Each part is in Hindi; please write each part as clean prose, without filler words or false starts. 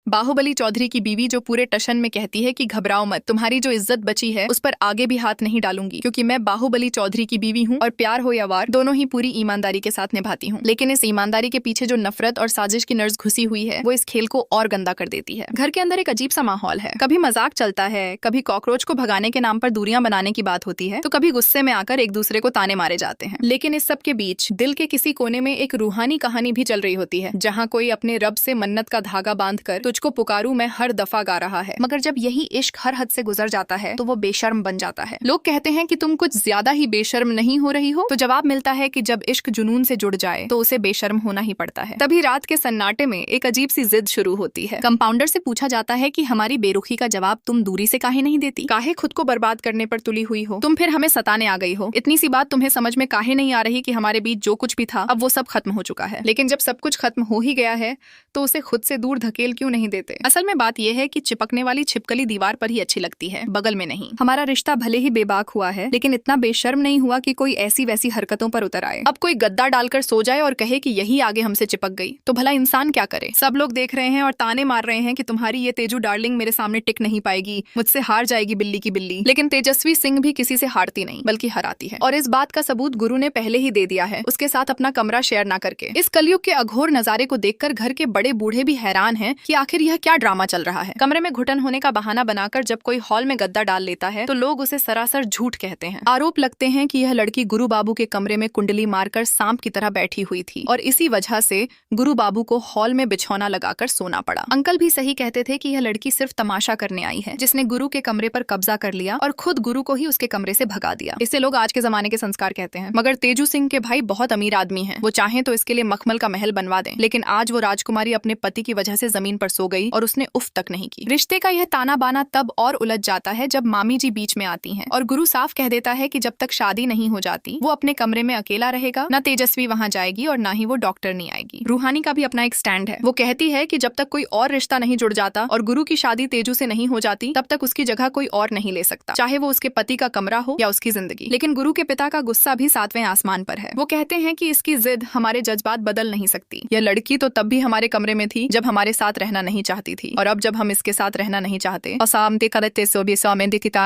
बाहुबली चौधरी की बीवी जो पूरे टशन में कहती है कि घबराओ मत, तुम्हारी जो इज्जत बची है उस पर आगे भी हाथ नहीं डालूंगी, क्योंकि मैं बाहुबली चौधरी की बीवी हूँ और प्यार हो या वार दोनों ही पूरी ईमानदारी के साथ निभाती हूँ। लेकिन इस ईमानदारी के पीछे जो नफरत और साजिश की नर्ज घुसी हुई है वो इस खेल को और गंदा कर देती है। घर के अंदर एक अजीब सा माहौल है, कभी मजाक चलता है, कभी कॉकरोच को भगाने के नाम पर दूरियां बनाने की बात होती है, तो कभी गुस्से में आकर एक दूसरे को ताने मारे जाते हैं। लेकिन इस सब के बीच दिल के किसी कोने में एक रूहानी कहानी भी चल रही होती है, जहाँ कोई अपने रब से मन्नत का धागा बांधकर तुझको पुकारूं मैं हर दफा गा रहा है। मगर जब यही इश्क हर हद से गुजर जाता है तो वो बेशर्म बन जाता है। लोग कहते हैं कि तुम कुछ ज्यादा ही बेशर्म नहीं हो रही हो, तो जवाब मिलता है कि जब इश्क जुनून से जुड़ जाए तो उसे बेशर्म होना ही पड़ता है। तभी रात के सन्नाटे में एक अजीब सी जिद शुरू होती है। कंपाउंडर से पूछा जाता है कि हमारी बेरुखी का जवाब तुम दूरी से काहे नहीं देती, काहे खुद को बर्बाद करने पर तुली हुई हो, तुम फिर हमें सताने आ गई हो, इतनी सी बात तुम्हें समझ में काहे नहीं आ रही कि हमारे बीच जो कुछ भी था अब वो सब खत्म हो चुका है। लेकिन जब सब कुछ खत्म हो ही गया है तो उसे खुद से दूर धकेल क्यों नहीं देते। असल में बात यह है कि चिपकने वाली छिपकली दीवार पर ही अच्छी लगती है, बगल में नहीं। हमारा रिश्ता भले ही बेबाक हुआ है लेकिन इतना बेशर्म नहीं हुआ कि कोई ऐसी वैसी हरकतों पर उतर आए। अब कोई गद्दा डालकर सो जाए और कहे कि यही आगे हमसे चिपक गई तो भला इंसान क्या करे। सब लोग देख रहे हैं और ताने मार रहे हैं कि तुम्हारी ये तेजू डार्लिंग मेरे सामने टिक नहीं पाएगी, मुझसे हार जाएगी बिल्ली की बिल्ली। लेकिन तेजस्वी सिंह भी किसी से हारती नहीं बल्कि हराती है, और इस बात का सबूत गुरु ने पहले ही दे दिया है, उसके साथ अपना कमरा शेयर ना करके। इस कलयुग के अघोर नजारे को देखकर घर के बड़े बूढ़े भी हैरान हैं कि आखिर यह क्या ड्रामा चल रहा है। कमरे में घुटन होने का बहाना बनाकर जब कोई हॉल में गद्दा डाल लेता है तो लोग उसे सरासर झूठ कहते हैं। आरोप लगते हैं कि यह लड़की गुरु बाबू के कमरे में कुंडली मारकर सांप की तरह बैठी हुई थी और इसी वजह से गुरु बाबू को हॉल में बिछौना लगाकर सोना पड़ा। अंकल भी सही कहते थे कि यह लड़की सिर्फ तमाशा करने आई है, जिसने गुरु के कमरे पर कब्जा कर लिया और खुद गुरु को ही उसके कमरे से भगा दिया। इसे लोग आज के जमाने के संस्कार कहते हैं। मगर तेजू सिंह के भाई बहुत अमीर आदमी हैं, वो चाहें तो इसके लिए मखमल का महल बनवा दें। लेकिन आज वो राजकुमारी अपने पति की वजह से जमीन पर सो गई और उसने उफ तक नहीं की। रिश्ते का यह ताना बाना तब और उलझ जाता है जब मामी जी बीच में आती हैं और गुरु साफ कह देता है कि जब तक शादी नहीं हो जाती वो अपने कमरे में अकेला रहेगा, न तेजस्वी वहाँ जाएगी और न ही वो डॉक्टर नहीं आएगी। रूहानी का भी अपना एक स्टैंड है। वो कहती है कि जब तक कोई और रिश्ता नहीं जुड़ जाता और गुरु की शादी तेजू से नहीं हो जाती तब तक उसकी जगह कोई और नहीं ले सकता, चाहे वो उसके पति का कमरा हो या उसकी जिंदगी। लेकिन गुरु के पिता का गुस्सा भी 7वें आसमान पर है। वो कहते हैं कि इसकी जिद हमारे जज्बात बदल नहीं सकती। यह लड़की तो तब भी हमारे कमरे में थी जब हमारे साथ रहना नहीं चाहती थी, और अब जब हम इसके साथ रहना नहीं चाहते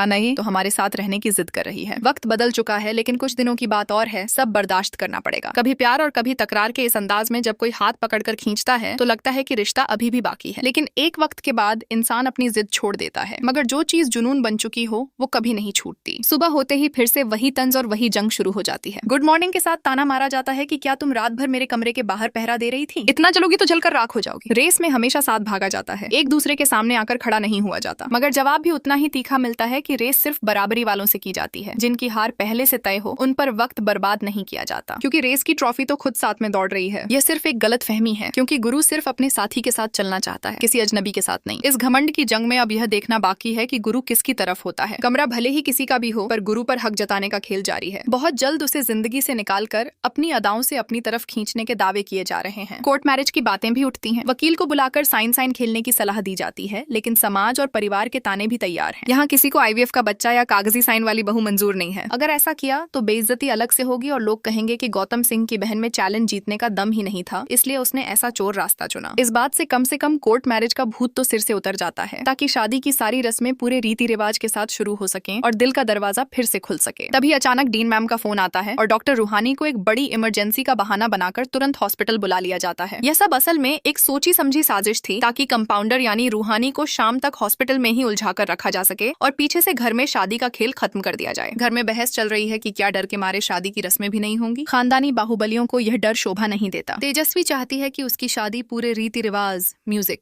नहीं तो हमारे साथ रहने की जिद कर रही है। वक्त बदल चुका है लेकिन कुछ दिनों की बात और है, सब बर्दाश्त करना पड़ेगा। कभी प्यार और कभी तकरार के इस अंदाज में जब कोई हाथ पकड़कर खींचता है तो लगता है कि रिश्ता अभी भी बाकी है, लेकिन एक वक्त के बाद इंसान अपनी जिद छोड़ देता है। मगर जो चीज जुनून बन चुकी हो वो कभी नहीं छूटती। सुबह होते ही फिर से वही तंज और वही जंग शुरू हो जाती है। गुड मॉर्निंग के साथ ताना मारा जाता है कि क्या तुम रात भर मेरे कमरे के बाहर पहरा दे रही थी, इतना चलोगी तो जलकर राख हो जाओगी। रेस में हमेशा साथ भागा जाता है, एक दूसरे के सामने आकर खड़ा नहीं हुआ जाता। मगर जवाब भी उतना ही तीखा मिलता है कि रेस सिर्फ बराबरी वालों से की जाती है, जिनकी हार पहले से तय हो उन पर वक्त बर्बाद नहीं किया जाता, क्योंकि रेस की ट्रॉफी तो खुद साथ में दौड़ रही है। यह सिर्फ एक गलत फहमी है, क्योंकि गुरु सिर्फ अपने साथी के साथ चलना चाहता है, किसी अजनबी के साथ नहीं। इस घमंड की जंग में अब यह देखना बाकी है कि गुरु किसकी तरफ होता है। कमरा भले ही किसी का भी हो पर गुरु पर हक जताने का खेल जारी है। बहुत जल्द उसे जिंदगी से निकालकर अपनी अदाओं से अपनी तरफ खींचने के दावे किए जा रहे हैं। कोर्ट मैरिज की बातें भी उठती हैं, वकील को बुलाकर साइन खेलने की सलाह दी जाती है, लेकिन समाज और परिवार के ताने भी तैयार हैं। यहाँ किसी को IVF का बच्चा या कागजी साइन वाली बहू मंजूर नहीं है। अगर ऐसा किया तो बेइज्जती अलग से होगी और लोग कहेंगे कि गौतम सिंह की बहन में चैलेंज जीतने का दम ही नहीं था, इसलिए उसने ऐसा चोर रास्ता चुना। इस बात से कम कोर्ट मैरिज का भूत तो सिर से उतर जाता है, ताकि शादी की सारी रस्में पूरे रीति रिवाज के साथ शुरू हो सकें और दिल का दरवाजा फिर से खुल सके। तभी अचानक डीन मैम का फोन आता है और डॉक्टर रूहानी को एक बड़ी इमरजेंसी का बहाना बनाकर तुरंत हॉस्पिटल बुला लिया जाता है। यह सब असल में एक सोची समझी साजिश थी, ताकि कंपाउंडर यानी रूहानी को शाम तक हॉस्पिटल में ही उलझा कर रखा जा सके और पीछे से घर में शादी का खेल खत्म कर दिया जाए। घर में बहस चल रही है कि क्या डर के मारे शादी की रस्में भी नहीं होंगी। खानदानी बाहुबलियों को यह डर शोभा नहीं देता। तेजस्वी चाहती है कि उसकी शादी पूरे रीति रिवाज, म्यूजिक